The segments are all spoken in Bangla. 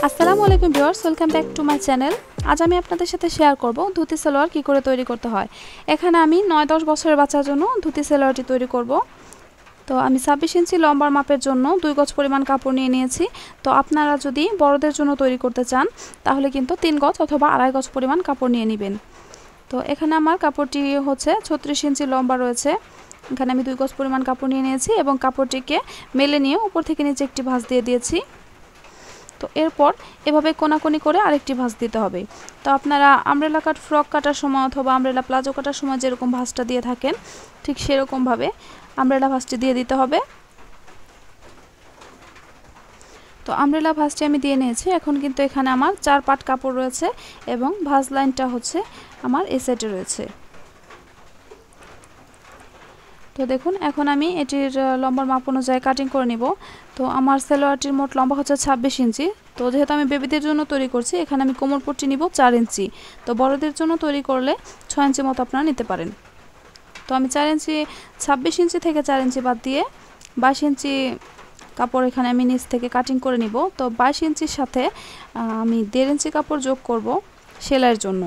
আসসালামু আলাইকুম viewers, welcome back to my channel. আজ আমি আপনাদের সাথে শেয়ার করব ধুতি সালোয়ার কি করে তৈরি করতে হয়। এখানে আমি 9-10 বছরের বাচ্চার জন্য ধুতি সালোয়ারটি তৈরি করব। তো আমি 26 ইঞ্চি লম্বার মাপের জন্য 2 গজ পরিমাণ কাপড় নিয়ে নিয়েছি। তো আপনারা যদি বড়দের জন্য তৈরি করতে চান তাহলে কিন্তু 3 গজ অথবা 2.5 গজ পরিমাণ কাপড় নিয়ে নেবেন। তো এখানে আমার কাপড়টি হচ্ছে 36 ইঞ্চি লম্বা রয়েছে। এখানে আমি 2 গজ পরিমাণ কাপড় নিয়ে নিয়েছি এবং কাপড়টিকে মেলে নিয়ে উপর থেকে নিচে একটি ভাঁজ দিয়ে দিয়েছি। তো এরপর এভাবে কোনাকুনি করে আরেকটি ভাঁজ দিতে হবে। তো আপনারা আমব্রেলা কাট ফ্রক কাটার সময় অথবা আমব্রেলা প্লাজো কাটার সময় যেরকম ভাঁজটা দিয়ে থাকেন ঠিক সেরকমভাবে আমব্রেলা ভাঁজটি দিয়ে দিতে হবে। তো আমব্রেলা ভাঁজটি আমি দিয়ে নিয়েছি। এখন কিন্তু এখানে আমার 4 পাট কাপড় রয়েছে এবং ভাঁজ লাইনটা হচ্ছে আমার এই সাইডে রয়েছে। তো দেখুন এখন আমি এটির লম্বার মাপ অনুযায়ী কাটিং করে নিব। তো আমার সালোয়ারটির মোট লম্বা হচ্ছে 26 ইঞ্চি। তো যেহেতু আমি বেবিদের জন্য তৈরি করছি এখানে আমি কোমর পট্টি নিব 4 ইঞ্চি। তো বড়দের জন্য তৈরি করলে 6 ইঞ্চি মতো আপনারা নিতে পারেন। তো আমি 4 ইঞ্চি 26 ইঞ্চি থেকে 4 ইঞ্চি বাদ দিয়ে 22 ইঞ্চি কাপড় এখানে আমি নিচ থেকে কাটিং করে নিব। তো 22 ইঞ্চির সাথে আমি 1.5 ইঞ্চি কাপড় যোগ করব সেলাইয়ের জন্য।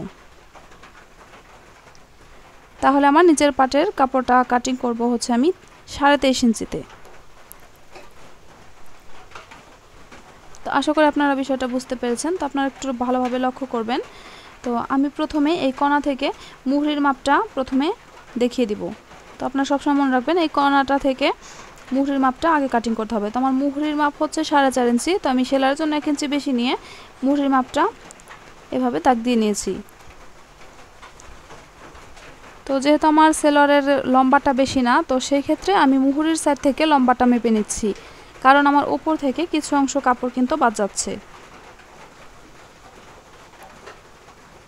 তাহলে আমার নিচের পাটের কাপড়টা কাটিং করব হচ্ছে আমি 23.5 ইঞ্চিতে। তো আশা করি আপনারা বিষয়টা বুঝতে পেরেছেন। তো আপনারা একটু ভালোভাবে লক্ষ্য করবেন। তো আমি প্রথমে এই কোণা থেকে মুহুরির মাপটা প্রথমে দেখিয়ে দিব। তো আপনারা সবসময় মনে রাখবেন এই কোণাটা থেকে মুহুরির মাপটা আগে কাটিং করতে হবে। তো আমার মুহুরির মাপ হচ্ছে 4.5 ইঞ্চি। তো আমি সেলাইয়ের জন্য 1 ইঞ্চি বেশি নিয়ে মুহুরির মাপটা এভাবে দাগ দিয়ে নিয়েছি। তো যেহেতু আমার সেলোয়ারের লম্বাটা বেশি না তো সেই ক্ষেত্রে আমি মুহুরির সাইড থেকে লম্বাটা মেপে নিচ্ছি, কারণ আমার উপর থেকে কিছু অংশ কাপড় কিন্তু বাদ যাচ্ছে।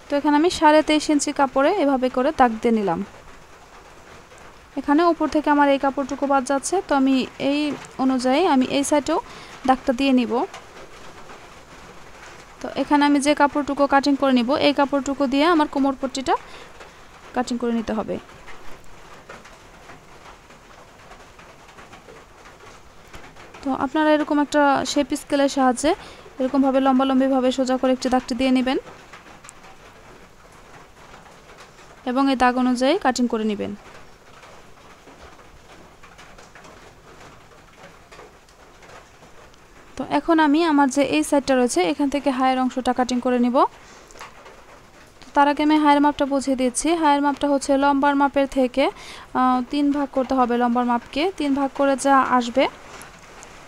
তো এখানে আমি 23.5 ইঞ্চি কাপড়ে এভাবে করে দাগ দিয়ে নিলাম। এখানে উপর থেকে আমার এই কাপড়টুকু বাদ যাচ্ছে, তো আমি এই অনুযায়ী আমি এই সাইডেও দাগটা দিয়ে নিব। তো এখানে আমি যে কাপড়টুকু কাটিং করে নিব এই কাপড়টুকু দিয়ে আমার কোমর পট্টিটা কাটিং করে নিতে হবে। তো আপনারা এরকম একটা শেপ স্কেলের সাহায্যে এরকমভাবে লম্বালম্বিভাবে সোজা করে একটি দাগটি দিয়ে নেবেন এবং এই দাগ অনুযায়ী কাটিং করে নেবেন। তো এখন আমি আমার যে এই সাইডটা রয়েছে এখান থেকে হায়ের অংশটা কাটিং করে নিব। তার আগে আমি হায়ের মাপটা বুঝিয়ে দিচ্ছি। হায়ের মাপটা হচ্ছে লম্বার মাপের থেকে 3 ভাগ করতে হবে। লম্বার মাপকে 3 ভাগ করে যা আসবে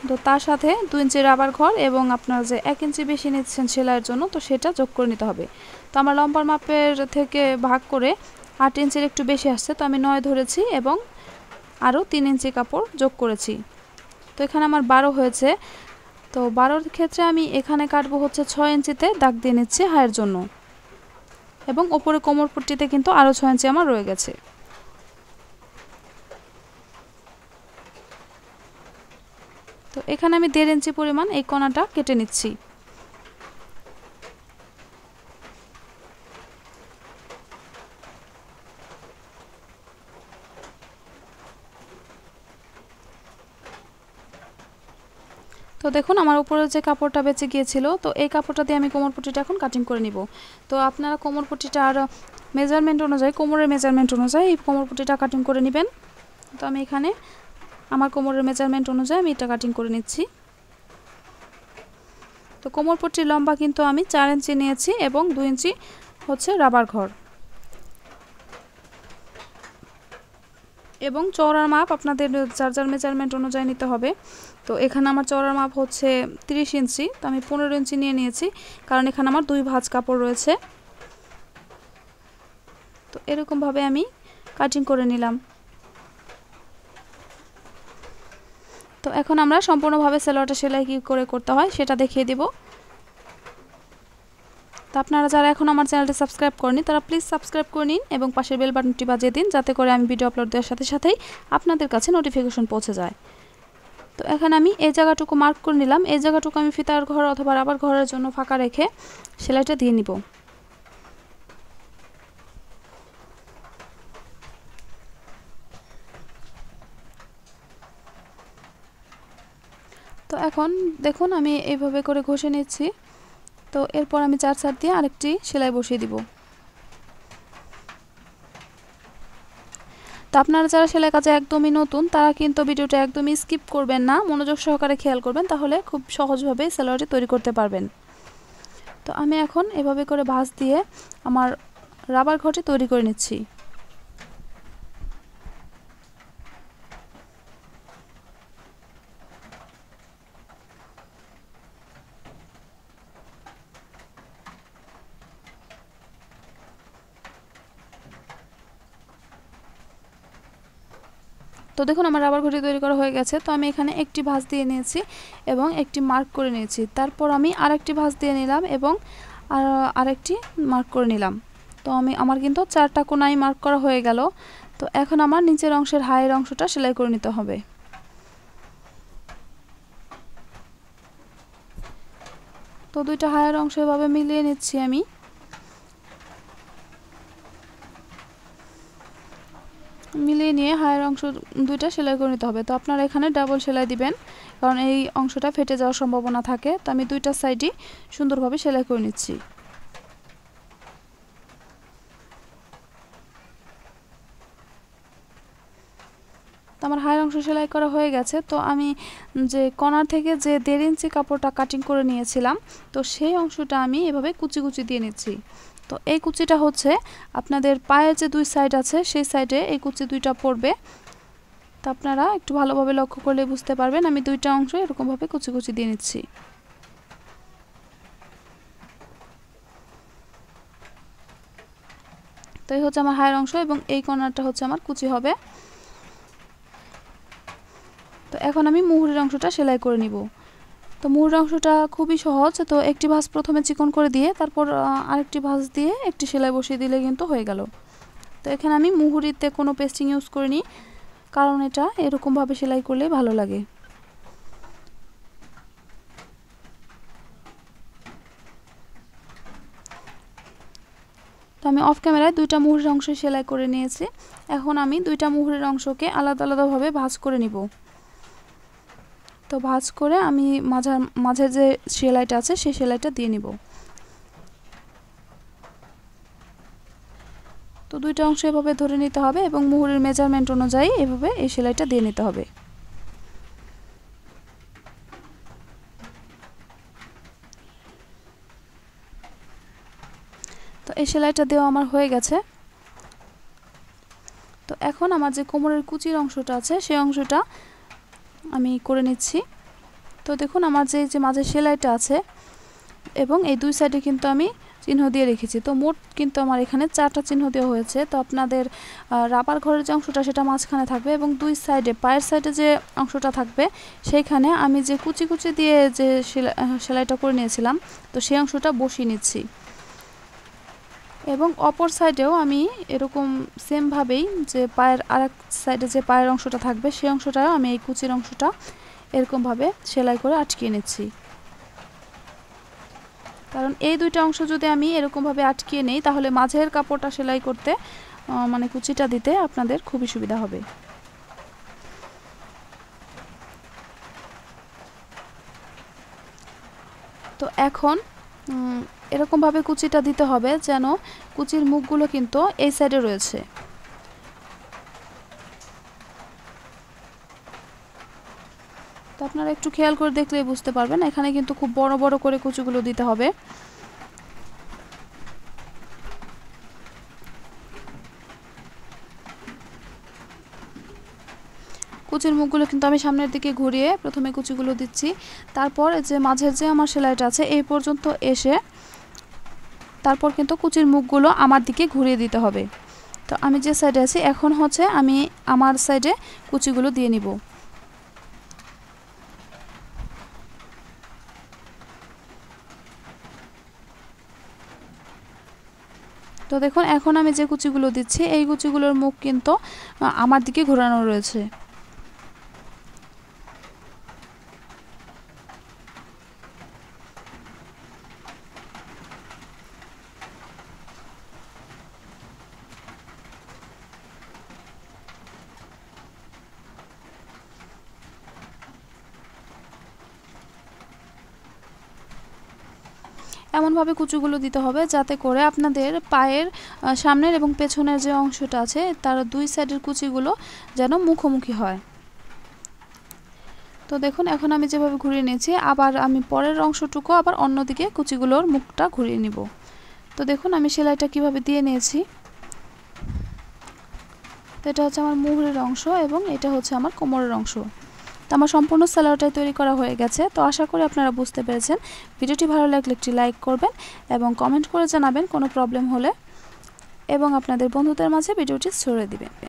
তো তার সাথে 2 ইঞ্চি রাবার ঘর এবং আপনারা যে 1 ইঞ্চি বেশি নিচ্ছেন সেলাইয়ের জন্য তো সেটা যোগ করে নিতে হবে। তো আমার লম্বার মাপের থেকে ভাগ করে 8 ইঞ্চির একটু বেশি আসছে, তো আমি 9 ধরেছি এবং আরও 3 ইঞ্চি কাপড় যোগ করেছি। তো এখানে আমার 12 হয়েছে। তো 12-র ক্ষেত্রে আমি এখানে কাটবো হচ্ছে 6 ইঞ্চিতে দাগ দিয়ে নিচ্ছি হায়ের জন্য এবং ওপরে কোমর পট্টিতে কিন্তু আরও 6 ইঞ্চি আমার রয়ে গেছে। তো এখানে আমি 1.5 ইঞ্চি পরিমাণ এই কোণাটা কেটে নিচ্ছি। তো দেখুন আমার উপরে যে কাপড়টা বেঁচে গিয়েছিল তো এই কাপড়টা দিয়ে আমি কোমর পট্টিটা এখন কাটিং করে নিব। তো আপনারা কোমর পট্টিটা আর মেজারমেন্ট অনুযায়ী কোমরের মেজারমেন্ট অনুযায়ী এই কোমর পট্টিটা কাটিং করে নেবেন। তো আমি এখানে আমার কোমরের মেজারমেন্ট অনুযায়ী আমি এটা কাটিং করে নিচ্ছি। তো কোমর পট্টির লম্বা কিন্তু আমি 4 ইঞ্চি নিয়েছি এবং 2 ইঞ্চি হচ্ছে রাবার ঘর এবং চওড়ার মাপ আপনাদের যার যার মেজারমেন্ট অনুযায়ী নিতে হবে। তো এখানে আমার চওড়ার মাপ হচ্ছে 30 ইঞ্চি। তো আমি 15 ইঞ্চি নিয়ে নিয়েছি কারণ এখানে আমার 2 ভাঁজ কাপড় রয়েছে। তো এরকমভাবে আমি কাটিং করে নিলাম। তো এখন আমরা সম্পূর্ণভাবে সালোয়ারটা সেলাই কী করে করতে হয় সেটা দেখিয়ে দিব। তো আপনারা যারা এখন আমার চ্যানেলটি সাবস্ক্রাইব করেনি তারা প্লিজ সাবস্ক্রাইব করে নিন এবং পাশের বেল বাটনটি বাজিয়ে দিন যাতে করে আমি ভিডিও আপলোড দেওয়ার সাথে সাথেই আপনাদের কাছে নোটিফিকেশন পৌঁছে যায়। তো এখানে আমি এই জায়গাটুকু মার্ক করে নিলাম। এই জায়গাটুকু আমি ফিতার ঘর অথবা রাবার ঘরের জন্য ফাঁকা রেখে সেলাইটা দিয়ে নিব। তো এখন দেখুন আমি এইভাবে করে ঘষে নিচ্ছি। তো এরপর আমি 4 সাইড দিয়ে আরেকটি সেলাই বসিয়ে দিব। তো আপনারা যারা সেলাই কাজে একদমই নতুন তারা কিন্তু ভিডিওটা একদমই স্কিপ করবেন না, মনোযোগ সহকারে খেয়াল করবেন, তাহলে খুব সহজভাবে সালোয়ারটি তৈরি করতে পারবেন। তো আমি এখন এভাবে করে ভাঁজ দিয়ে আমার রাবার ঘটি তৈরি করে নিচ্ছি। তো দেখুন আমার রাবার ঘটি তৈরি করা হয়ে গেছে। তো আমি এখানে একটি ভাঁজ দিয়ে নিয়েছি এবং একটি মার্ক করে নিয়েছি। তারপর আমি আরেকটি ভাঁজ দিয়ে নিলাম এবং আরেকটি মার্ক করে নিলাম। তো আমার কিন্তু 4টা কোণায় মার্ক করা হয়ে গেল। তো এখন আমার নিচের অংশের হাইয়ের অংশটা সেলাই করে নিতে হবে। তো দুইটা হাইয়ের অংশ এভাবে মিলিয়ে নিচ্ছি আমি। মিলিয়ে নিয়ে হাইয়ের অংশ দুইটা সেলাই করে নিতে হবে। তো আপনারা এখানে ডাবল সেলাই দিবেন, কারণ এই অংশটা ফেটে যাওয়ার সম্ভাবনা থাকে। তো আমি দুইটা সাইডই সুন্দরভাবে সেলাই করে নিচ্ছি। তো আমার হাইয়ের অংশ সেলাই করা হয়ে গেছে। তো আমি যে কর্নার থেকে যে 1.5 ইঞ্চি কাপড়টা কাটিং করে নিয়েছিলাম, তো সেই অংশটা আমি এভাবে কুচি কুচি দিয়ে নিচ্ছি। তো এই কুচিটা হচ্ছে আপনাদের পায়ের যে দুই সাইড আছে সেই সাইডে এই কুচি দুইটা পড়বে। তো আপনারা একটু ভালোভাবে লক্ষ্য করলে বুঝতে পারবেন। আমি দুইটা অংশ এরকমভাবে কুচি কুচি দিয়ে নিচ্ছি। তো এই হচ্ছে আমার হাইয়ের অংশ এবং এই কর্নারটা হচ্ছে আমার কুচি হবে। তো এখন আমি মুহুরির অংশটা সেলাই করে নিব। তো মুহুরির অংশটা খুবই সহজ। তো একটি ভাঁজ প্রথমে চিকন করে দিয়ে তারপর আরেকটি ভাঁজ দিয়ে একটি সেলাই বসিয়ে দিলে কিন্তু হয়ে গেল। তো এখানে আমি মুহুরিতে কোনো পেস্টিং ইউজ করিনি, কারণ এটা এরকমভাবে সেলাই করলে ভালো লাগে। তো আমি অফ ক্যামেরায় দুইটা মুহুরির অংশ সেলাই করে নিয়েছি। এখন আমি দুইটা মুহুরির অংশকে আলাদা আলাদাভাবে ভাঁজ করে নিব। তো ভাঁজ করে আমি মাঝের যে সেলাইটা আছে সেই সেলাইটা দিয়ে নিব। তো দুইটা অংশ এভাবে ধরে নিতে হবে এবং মুহুরির মেজারমেন্ট অনুযায়ী এভাবে এই সেলাইটা দিয়ে নিতে হবে। তো এই সেলাইটা দেওয়া আমার হয়ে গেছে। তো এখন আমার যে কোমরের কুচির অংশটা আছে সেই অংশটা আমি করে নিচ্ছি। তো দেখুন আমার যে মাঝে সেলাইটা আছে এবং এই দুই সাইডে কিন্তু আমি চিহ্ন দিয়ে রেখেছি। তো মোট কিন্তু আমার এখানে 4টা চিহ্ন দেওয়া হয়েছে। তো আপনাদের রাবার ঘরের যে অংশটা সেটা মাঝখানে থাকবে এবং দুই সাইডে পায়ের সাইডে যে অংশটা থাকবে সেইখানে আমি যে কুচি কুচি দিয়ে যে সেলাইটা করে নিয়েছিলাম, তো সেই অংশটা বসিয়ে নিচ্ছি। এবং অপর সাইডেও আমি এরকম সেমভাবেই যে পায়ের আরেক সাইডে যে পায়ের অংশটা থাকবে সেই অংশটাও আমি এই কুচির অংশটা এরকমভাবে সেলাই করে আটকিয়ে নিচ্ছি। কারণ এই দুইটা অংশ যদি আমি এরকমভাবে আটকিয়ে নেই তাহলে মাঝের কাপড়টা সেলাই করতে মানে কুচিটা দিতে আপনাদের খুবই সুবিধা হবে। তো এখন এরকমভাবে কুচিটা দিতে হবে যেন কুচির মুখগুলো কিন্তু এই সাইডে রয়েছে। তো আপনারা একটু খেয়াল করে দেখলেই বুঝতে পারবেন, এখানে কিন্তু খুব বড় বড় করে কুচিগুলো দিতে হবে। কুচির মুখগুলো কিন্তু আমি সামনের দিকে ঘুরিয়ে প্রথমে কুচিগুলো দিচ্ছি। তারপর যে মাঝের যে আমার সেলাইটা আছে এই পর্যন্ত এসে তারপর কিন্তু কুচির মুখগুলো আমার দিকে ঘুরিয়ে দিতে হবে। তো আমি যে সাইডে আছি এখন হচ্ছে আমি আমার সাইডে কুচিগুলো দিয়ে নিব। তো দেখুন এখন আমি যে কুচিগুলো দিচ্ছি এই কুচিগুলোর মুখ কিন্তু আমার দিকে ঘোরানো রয়েছে। এমনভাবে কুচিগুলো দিতে হবে যাতে করে আপনাদের পায়ের সামনের এবং পেছনের যে অংশটা আছে তার দুই সাইডের কুচিগুলো যেন মুখোমুখি হয়। তো দেখুন এখন আমি যেভাবে ঘুরিয়ে নিয়েছি, আবার আমি পরের অংশটুকু আবার অন্যদিকে কুচিগুলোর মুখটা ঘুরিয়ে নিব। তো দেখুন আমি সেলাইটা কিভাবে দিয়ে নিয়েছি। তো এটা হচ্ছে আমার মুহুরির অংশ এবং এটা হচ্ছে আমার কোমরের অংশ। তো আমার সম্পূর্ণ সালোয়ারটাই তৈরি করা হয়ে গেছে। তো আশা করি আপনারা বুঝতে পেরেছেন। ভিডিওটি ভালো লাগলে একটি লাইক করবেন এবং কমেন্ট করে জানাবেন কোনো প্রবলেম হলে, এবং আপনাদের বন্ধুদের মাঝে ভিডিওটি ছড়িয়ে দিবেন।